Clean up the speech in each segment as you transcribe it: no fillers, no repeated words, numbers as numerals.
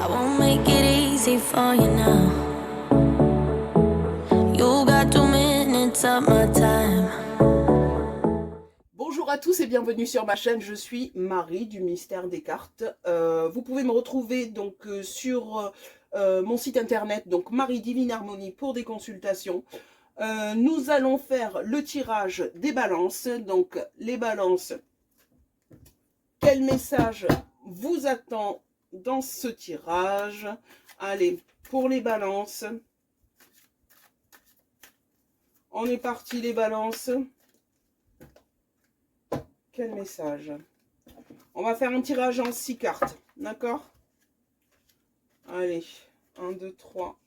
I won't make it easy for you now. You got 2 minutes of my time. Bonjour à tous et bienvenue sur ma chaîne, je suis Marie du Mystère des Cartes. Vous pouvez me retrouver donc sur mon site internet, donc Marie Divine Harmonie pour des consultations. Nous allons faire le tirage des balances. Donc les balances, quel message vous attend dans ce tirage? Allez, pour les balances, on est parti les balances. Quel message? On va faire un tirage en 6 cartes, d'accord? Allez, 1, 2, 3,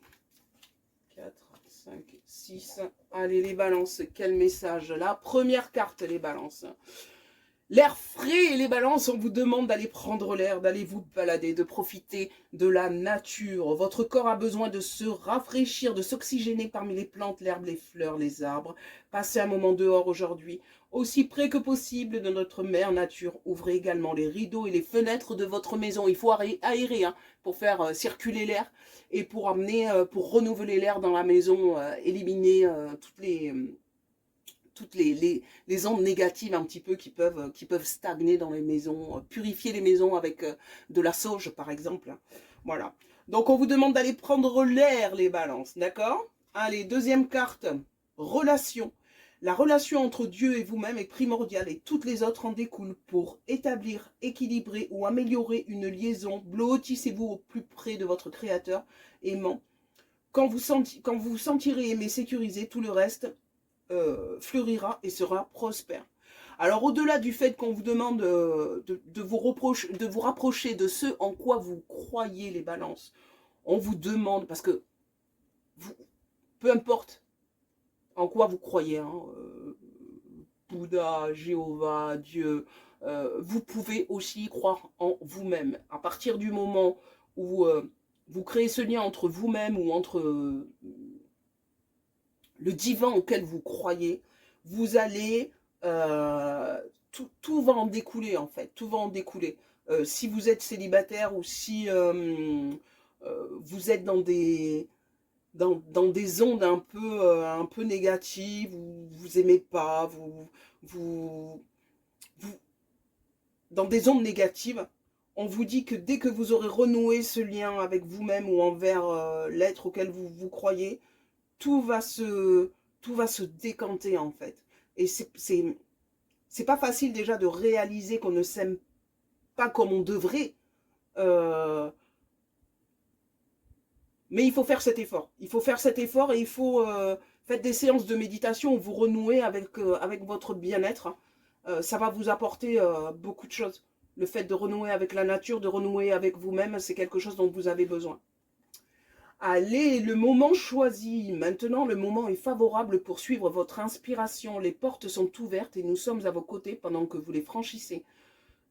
4, 5, 6. Allez, les balances, quel message? La première carte, les balances. L'air frais et les balances, on vous demande d'aller prendre l'air, d'aller vous balader, de profiter de la nature. Votre corps a besoin de se rafraîchir, de s'oxygéner parmi les plantes, l'herbe, les fleurs, les arbres. Passez un moment dehors aujourd'hui, aussi près que possible de notre mère nature. Ouvrez également les rideaux et les fenêtres de votre maison. Il faut aérer hein, pour faire circuler l'air et pour amener, pour renouveler l'air dans la maison, éliminer toutes les ondes négatives un petit peu qui peuvent stagner dans les maisons, purifier les maisons avec de la sauge par exemple. Voilà. Donc on vous demande d'aller prendre l'air les balances, d'accord? Allez, deuxième carte, relation. La relation entre Dieu et vous-même est primordiale et toutes les autres en découlent. Pour établir, équilibrer ou améliorer une liaison, blottissez-vous au plus près de votre Créateur aimant. Quand vous vous sentirez aimé, sécurisé, tout le reste fleurira et sera prospère. Alors au-delà du fait qu'on vous demande de vous rapprocher de ce en quoi vous croyez les balances, on vous demande, parce que vous, peu importe en quoi vous croyez, hein, Bouddha, Jéhovah, Dieu, vous pouvez aussi croire en vous-même. À partir du moment où vous créez ce lien entre vous-même ou entre le divin auquel vous croyez, vous allez, tout va en découler en fait, tout va en découler. Si vous êtes célibataire ou si vous êtes dans des ondes un peu négatives, vous aimez pas, vous, dans des ondes négatives, on vous dit que dès que vous aurez renoué ce lien avec vous-même ou envers l'être auquel vous croyez, tout va se décanter en fait. Et c'est pas facile déjà de réaliser qu'on ne s'aime pas comme on devrait. Mais il faut faire cet effort. Il faut faire cet effort et il faut faire des séances de méditation où vous renouez avec votre bien-être. Ça va vous apporter beaucoup de choses. Le fait de renouer avec la nature, de renouer avec vous-même, c'est quelque chose dont vous avez besoin. Allez, le moment choisi. Maintenant, le moment est favorable pour suivre votre inspiration. Les portes sont ouvertes et nous sommes à vos côtés pendant que vous les franchissez.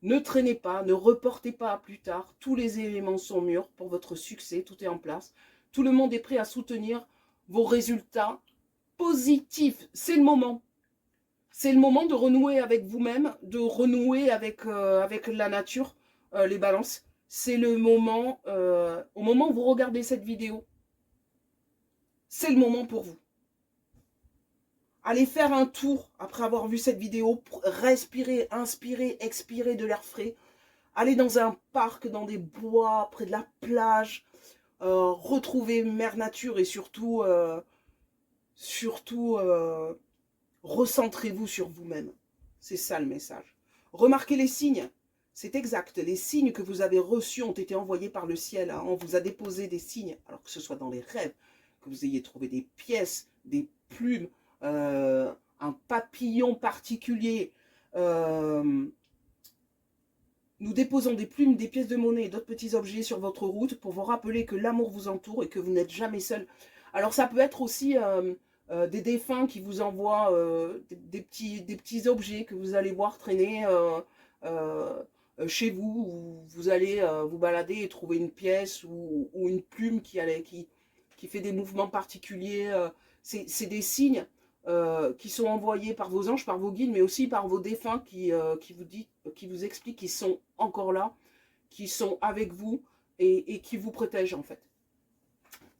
Ne traînez pas, ne reportez pas à plus tard. Tous les éléments sont mûrs pour votre succès, tout est en place. Tout le monde est prêt à soutenir vos résultats positifs. C'est le moment. C'est le moment de renouer avec vous-même, de renouer avec la nature, les balances. C'est le moment, au moment où vous regardez cette vidéo, c'est le moment pour vous. Allez faire un tour après avoir vu cette vidéo, respirer, inspirer, expirer de l'air frais. Allez dans un parc, dans des bois, près de la plage, retrouver Mère Nature et surtout recentrez-vous sur vous-même. C'est ça le message. Remarquez les signes. C'est exact. Les signes que vous avez reçus ont été envoyés par le ciel. Hein. On vous a déposé des signes, alors que ce soit dans les rêves, que vous ayez trouvé des pièces, des plumes, un papillon particulier. Nous déposons des plumes, des pièces de monnaie et d'autres petits objets sur votre route pour vous rappeler que l'amour vous entoure et que vous n'êtes jamais seul. Alors ça peut être aussi des défunts qui vous envoient des petits objets que vous allez voir traîner chez vous, où vous allez vous balader et trouver une pièce ou une plume qui fait des mouvements particuliers. C'est des signes qui sont envoyés par vos anges, par vos guides, mais aussi par vos défunts qui vous expliquent qu'ils sont encore là, qu'ils sont avec vous, et qui vous protège en fait.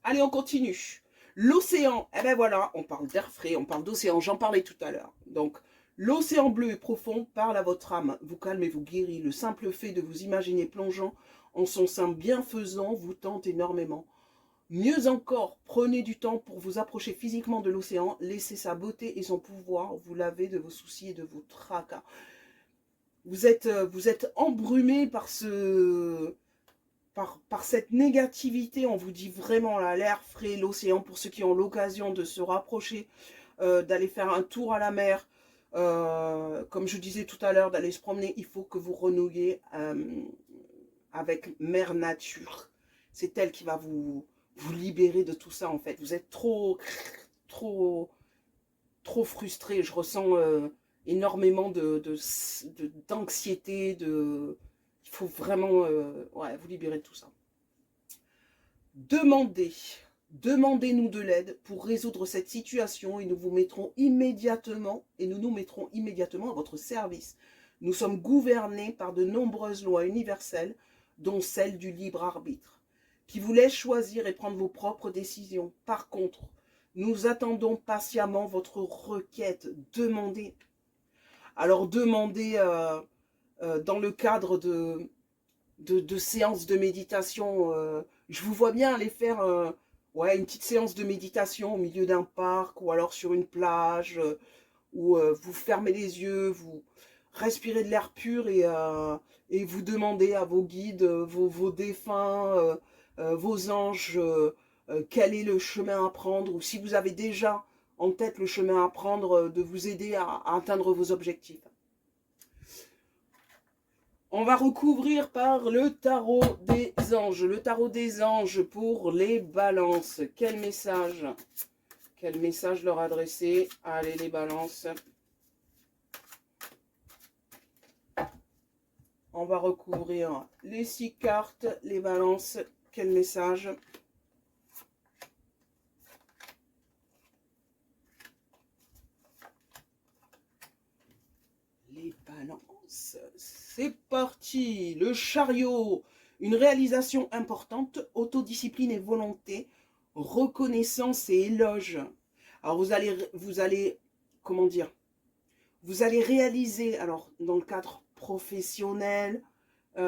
Allez, on continue. L'océan, eh ben voilà, on parle d'air frais, on parle d'océan, j'en parlais tout à l'heure. Donc, l'océan bleu et profond parle à votre âme, vous calme et vous guérit. Le simple fait de vous imaginer plongeant en son sein bienfaisant vous tente énormément. Mieux encore, prenez du temps pour vous approcher physiquement de l'océan, laissez sa beauté et son pouvoir vous laver de vos soucis et de vos tracas. Vous êtes embrumé par cette négativité. On vous dit vraiment l'air frais, l'océan, pour ceux qui ont l'occasion de se rapprocher, d'aller faire un tour à la mer, comme je disais tout à l'heure, d'aller se promener, il faut que vous renouiez avec Mère Nature. C'est elle qui va vous libérer de tout ça en fait. Vous êtes trop frustré. Je ressens énormément d'anxiété, il faut vraiment ouais, vous libérer de tout ça. Demandez-nous de l'aide pour résoudre cette situation et nous nous mettrons immédiatement à votre service. Nous sommes gouvernés par de nombreuses lois universelles, dont celle du libre arbitre, qui vous laisse choisir et prendre vos propres décisions. Par contre, nous attendons patiemment votre requête. Demandez. Alors demandez dans le cadre de séances de méditation. Je vous vois bien aller faire ouais, une petite séance de méditation au milieu d'un parc ou alors sur une plage où vous fermez les yeux, vous respirez de l'air pur et vous demandez à vos guides, vos défunts, vos anges, quel est le chemin à prendre, ou si vous avez déjà en tête le chemin à prendre, de vous aider à atteindre vos objectifs. On va recouvrir par le tarot des anges. Le tarot des anges pour les balances. Quel message leur adresser? Allez les balances. On va recouvrir les 6 cartes, les balances. Quel message? Les balances. C'est parti. Le chariot. Une réalisation importante, autodiscipline et volonté, reconnaissance et éloge. Alors vous allez, comment dire, vous allez réaliser, alors dans le cadre professionnel, ou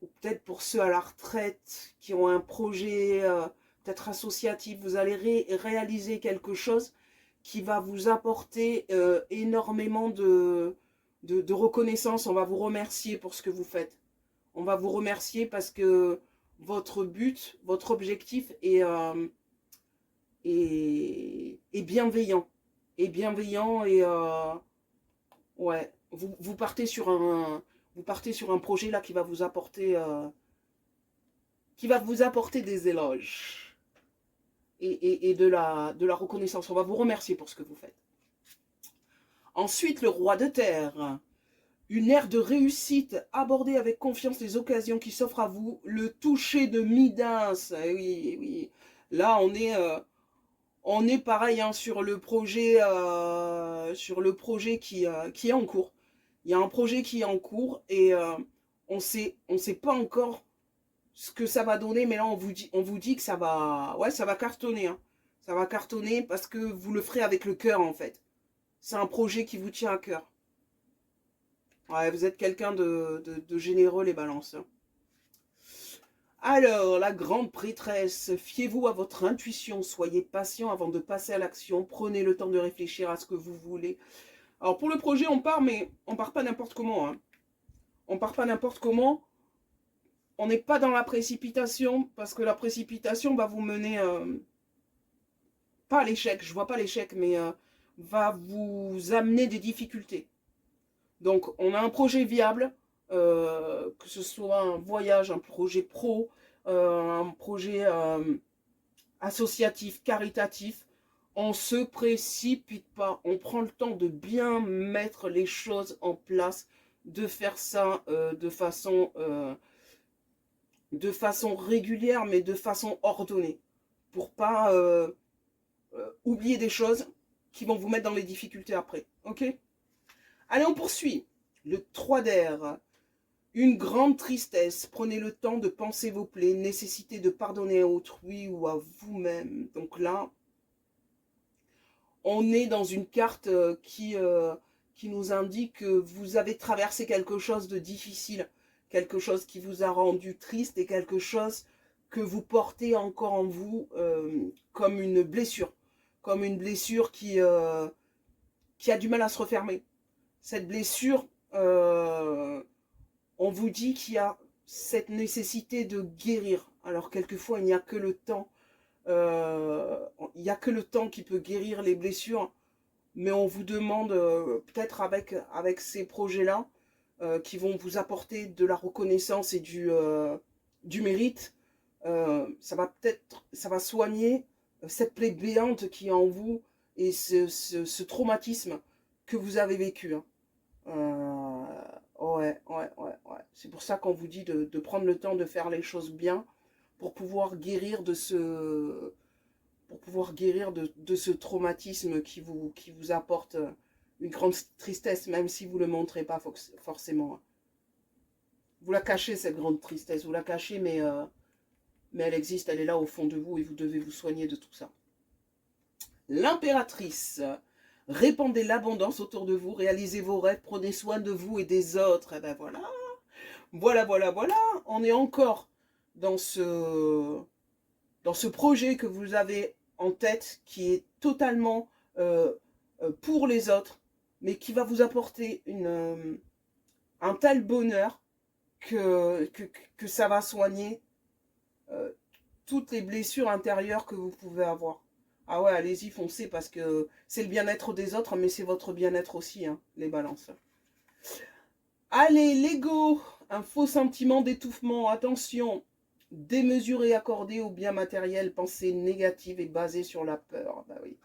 peut-être pour ceux à la retraite qui ont un projet peut-être associatif, vous allez réaliser quelque chose qui va vous apporter énormément de reconnaissance. On va vous remercier pour ce que vous faites. On va vous remercier parce que votre but, votre objectif est bienveillant. Et bienveillant et ouais, vous partez sur un projet là qui va vous apporter des éloges. Et de la reconnaissance. On va vous remercier pour ce que vous faites. Ensuite, le roi de terre. Une ère de réussite. Abordez avec confiance les occasions qui s'offrent à vous. Le toucher de Midas. Oui, oui. Là, on est pareil hein, sur le projet qui est en cours. Il y a un projet qui est en cours et on sait pas encore ce que ça va donner, mais là on vous dit que ça va cartonner. Hein. Ça va cartonner parce que vous le ferez avec le cœur en fait. C'est un projet qui vous tient à cœur. Ouais, vous êtes quelqu'un de généreux les balances. Hein. Alors, la grande prêtresse, fiez-vous à votre intuition, soyez patient avant de passer à l'action, prenez le temps de réfléchir à ce que vous voulez. Alors pour le projet on part, mais on part pas n'importe comment. Hein. On part pas n'importe comment. On n'est pas dans la précipitation, parce que la précipitation va vous mener, pas à l'échec, je vois pas l'échec, mais va vous amener des difficultés. Donc, on a un projet viable, que ce soit un voyage, un projet pro, un projet associatif, caritatif. On ne se précipite pas, on prend le temps de bien mettre les choses en place, de faire ça de façon régulière, mais de façon ordonnée, pour pas oublier des choses qui vont vous mettre dans les difficultés après, ok? Allez, on poursuit. Le 3 d'air. Une grande tristesse. Prenez le temps de penser vos plaies. Nécessité de pardonner à autrui ou à vous-même. Donc là, on est dans une carte qui nous indique que vous avez traversé quelque chose de difficile, quelque chose qui vous a rendu triste et quelque chose que vous portez encore en vous comme une blessure qui a du mal à se refermer. Cette blessure, on vous dit qu'il y a cette nécessité de guérir. Alors quelquefois, il n'y a que le temps. Il n'y a que le temps qui peut guérir les blessures, mais on vous demande peut-être avec ces projets-là qui vont vous apporter de la reconnaissance et du mérite, ça va soigner cette plaie béante qui est en vous et ce traumatisme que vous avez vécu. Hein. Ouais. C'est pour ça qu'on vous dit de prendre le temps de faire les choses bien pour pouvoir guérir de ce traumatisme qui vous apporte une grande tristesse, même si vous ne le montrez pas forcément. Vous la cachez, cette grande tristesse, vous la cachez, mais elle existe, elle est là au fond de vous et vous devez vous soigner de tout ça. L'impératrice, répandez l'abondance autour de vous, réalisez vos rêves, prenez soin de vous et des autres. Et ben voilà, on est encore dans ce projet que vous avez en tête qui est totalement pour les autres, mais qui va vous apporter un tel bonheur que ça va soigner toutes les blessures intérieures que vous pouvez avoir. Ah ouais, allez-y, foncez, parce que c'est le bien-être des autres, mais c'est votre bien-être aussi, hein, les balances. Allez, l'ego, un faux sentiment d'étouffement, attention, démesuré accordé au bien matériel, pensée négative et basée sur la peur. Bah oui.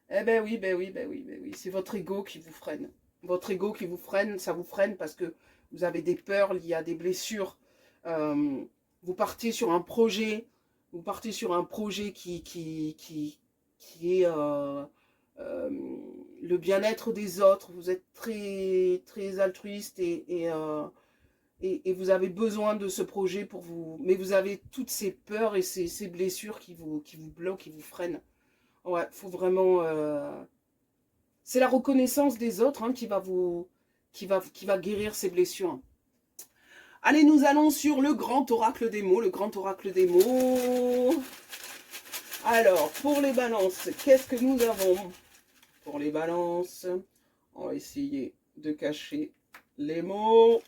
Eh ben oui, c'est votre ego qui vous freine. Votre ego qui vous freine, ça vous freine parce que vous avez des peurs liées à des blessures. Vous partez sur un projet, qui est le bien-être des autres. Vous êtes très, très altruiste et vous avez besoin de ce projet pour vous. Mais vous avez toutes ces peurs et ces blessures qui vous bloquent, qui vous freinent. Ouais, faut vraiment... c'est la reconnaissance des autres hein, qui va guérir ces blessures. Allez, nous allons sur le grand oracle des mots. Le grand oracle des mots. Alors, pour les balances, qu'est-ce que nous avons? Pour les balances, on va essayer de cacher les mots.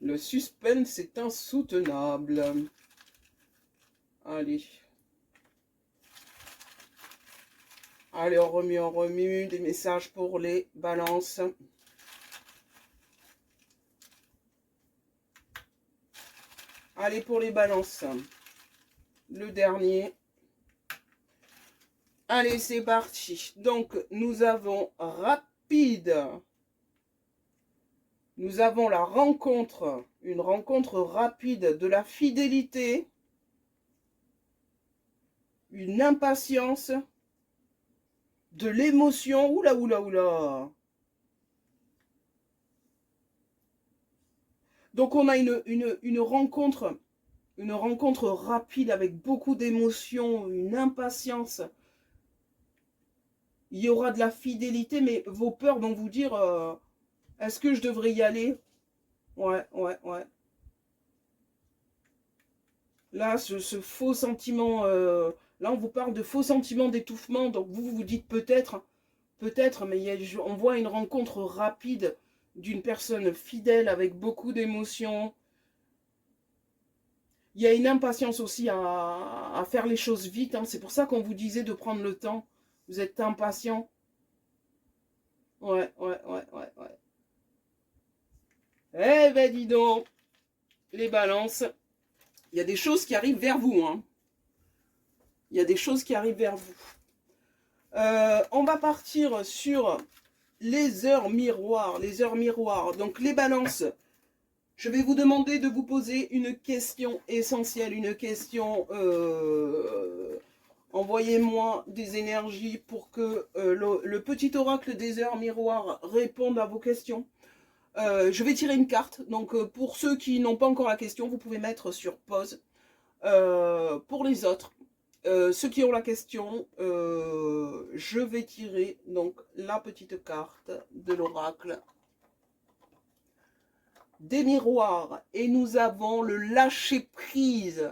Le suspense est insoutenable. Allez. Allez, on remue des messages pour les balances. Allez, pour les balances. Le dernier. Allez, c'est parti. Donc, nous avons rapide. Nous avons la rencontre, une rencontre rapide de la fidélité, une impatience, de l'émotion. Oula. Donc, on a une rencontre rapide avec beaucoup d'émotions, une impatience. Il y aura de la fidélité, mais vos peurs vont vous dire... est-ce que je devrais y aller? Ouais. Là, ce faux sentiment... là, on vous parle de faux sentiment d'étouffement. Donc, vous vous dites peut-être, mais on voit une rencontre rapide d'une personne fidèle avec beaucoup d'émotions. Il y a une impatience aussi à faire les choses vite. Hein. C'est pour ça qu'on vous disait de prendre le temps. Vous êtes impatient. Ouais. Eh ben dis donc, les balances, il y a des choses qui arrivent vers vous. Hein. Il y a des choses qui arrivent vers vous. On va partir sur les heures miroirs. Les heures miroirs. Donc les balances, je vais vous demander de vous poser une question essentielle. Une question... envoyez-moi des énergies pour que le petit oracle des heures miroirs réponde à vos questions. Je vais tirer une carte. Donc, pour ceux qui n'ont pas encore la question, vous pouvez mettre sur pause. Pour les autres, ceux qui ont la question, je vais tirer donc la petite carte de l'oracle des miroirs. Et nous avons le lâcher prise.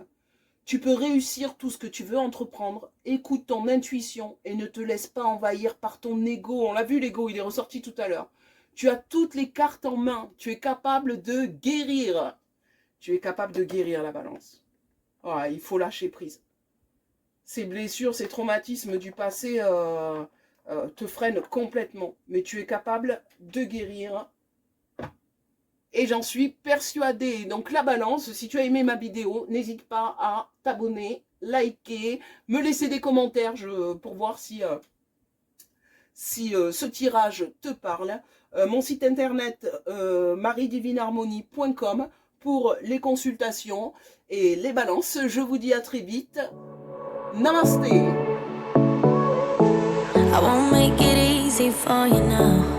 Tu peux réussir tout ce que tu veux entreprendre. Écoute ton intuition et ne te laisse pas envahir par ton ego. On l'a vu, l'ego, il est ressorti tout à l'heure. Tu as toutes les cartes en main. Tu es capable de guérir. Tu es capable de guérir, la balance. Ouais, il faut lâcher prise. Ces blessures, ces traumatismes du passé te freinent complètement. Mais tu es capable de guérir. Et j'en suis persuadée. Donc la balance, si tu as aimé ma vidéo, n'hésite pas à t'abonner, liker, me laisser des commentaires pour voir si ce tirage te parle. Mon site internet mariedivineharmonie.com pour les consultations et les balances. Je vous dis à très vite. Namasté. I won't make it easy for you now.